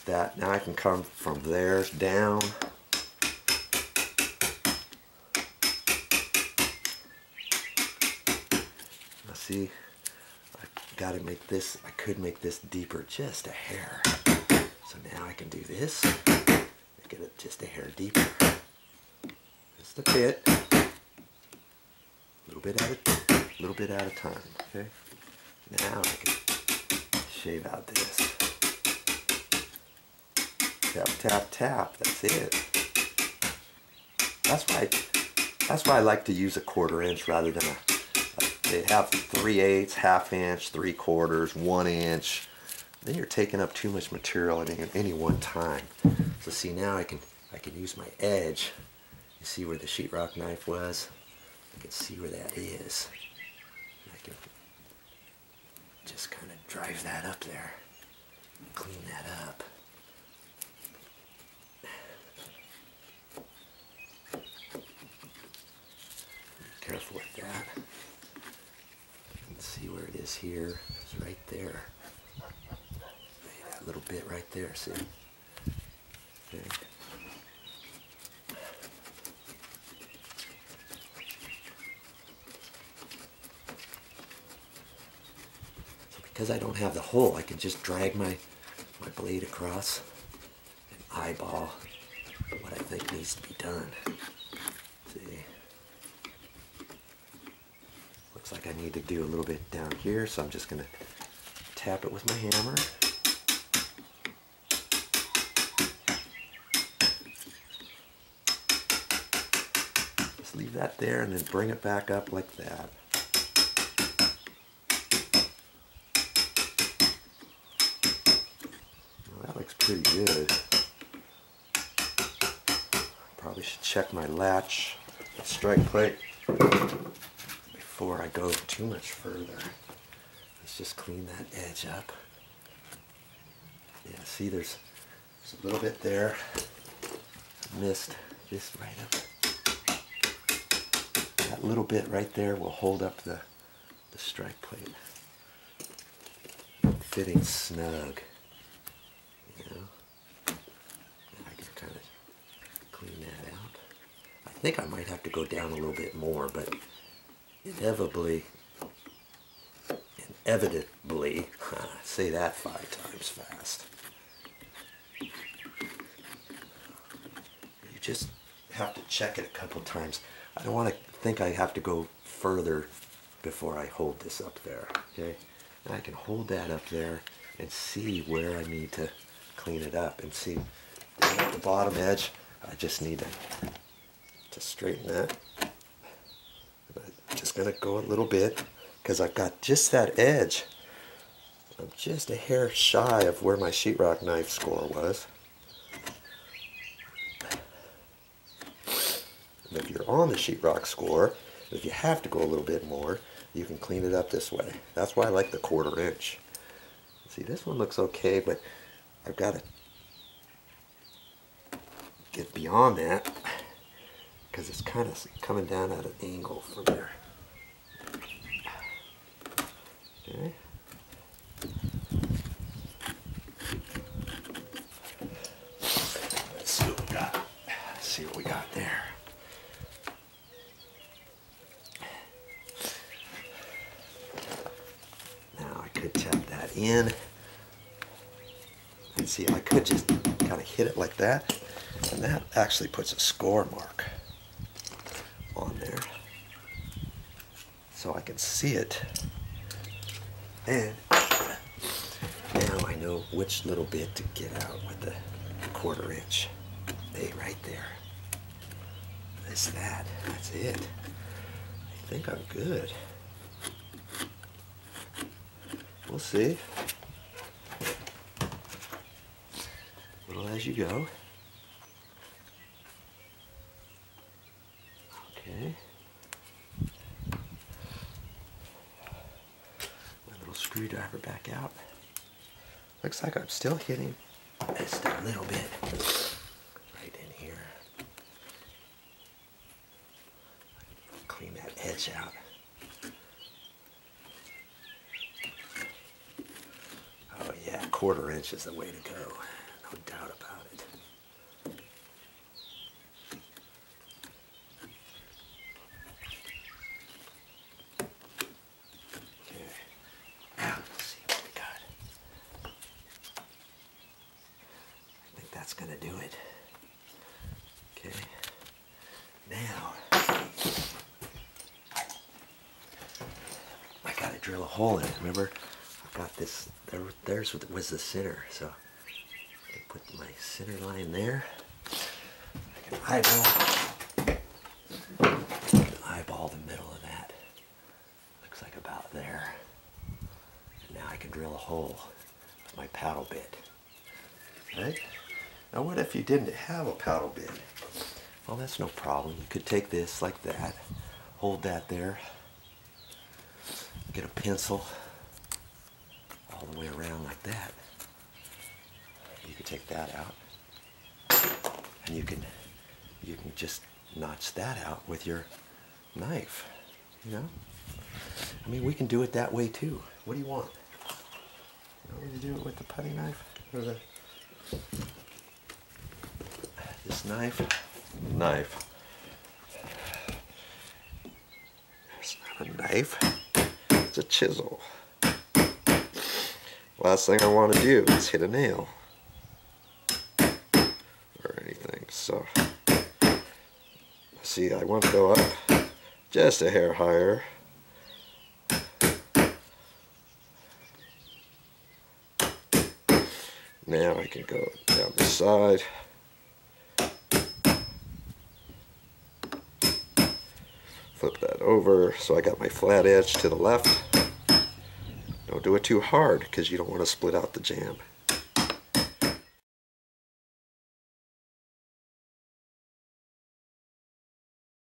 that. Now I can come from there down. Now see, I gotta make this, I could make this deeper just a hair. So now I can do this, make it just a hair deeper. Just a bit. A little bit at a time, okay? Now I can shave out this. Tap, tap, tap, that's it. That's why I like to use a 1/4 inch rather than they have 3/8, 1/2 inch, 3/4, 1 inch. Then you're taking up too much material at any one time. So see, now I can use my edge. You see where the sheetrock knife was? I can see where that is. I can just kind of drive that up there, clean that up. Be careful with that. You can see where it is here. It's right there. That little bit right there, see? Okay. Because I don't have the hole, I can just drag my blade across and eyeball what I think needs to be done. See? Looks like I need to do a little bit down here, so I'm just going to tap it with my hammer. Just leave that there and then bring it back up like that. Pretty good. Probably should check my latch, strike plate, before I go too much further. Let's just clean that edge up. Yeah, see, there's a little bit there. Missed this right up. That little bit right there will hold up the strike plate. Fitting snug. I think I might have to go down a little bit more, but inevitably, say that 5 times fast. You just have to check it a couple times. I don't want to think I have to go further before I hold this up there, okay? And I can hold that up there and see where I need to clean it up, and see at the bottom edge, I just need to straighten that. I'm just going to go a little bit because I've got just that edge. I'm just a hair shy of where my sheetrock knife score was. And if you're on the sheetrock score, if you have to go a little bit more, you can clean it up this way. That's why I like the 1/4 inch. See, this one looks okay, but I've got to get beyond that because it's kind of coming down at an angle from there. Okay. Let's see what we got. Let's see what we got there. Now I could tap that in. And see, I could just kind of hit it like that, and that actually puts a score mark on there. So I can see it. And now I know which little bit to get out with the 1/4 inch. Hey, right there. That's that. That's it. I think I'm good. We'll see. Little as you go. Okay. My little screwdriver back out. Looks like I'm still hitting just a little bit right in here. Clean that edge out. Oh yeah, 1/4 inch is the way to go. No drill a hole in it. Remember, I got this, there's was the center, so I put my center line there. I can eyeball the middle of that. Looks like about there. And now I can drill a hole with my paddle bit. Right? Now what if you didn't have a paddle bit? Well, that's no problem. You could take this like that, hold that there, get a pencil all the way around like that. You could take that out, and you can just notch that out with your knife, you know? I mean, we can do it that way too. What do you want? You want me to do it with the putty knife? Or this knife? Knife. It's not a knife. It's a chisel. Last thing I want to do is hit a nail. Or anything, so... See, I want to go up just a hair higher. Now I can go down the side. Flip that over so I got my flat edge to the left. Don't do it too hard because you don't want to split out the jamb.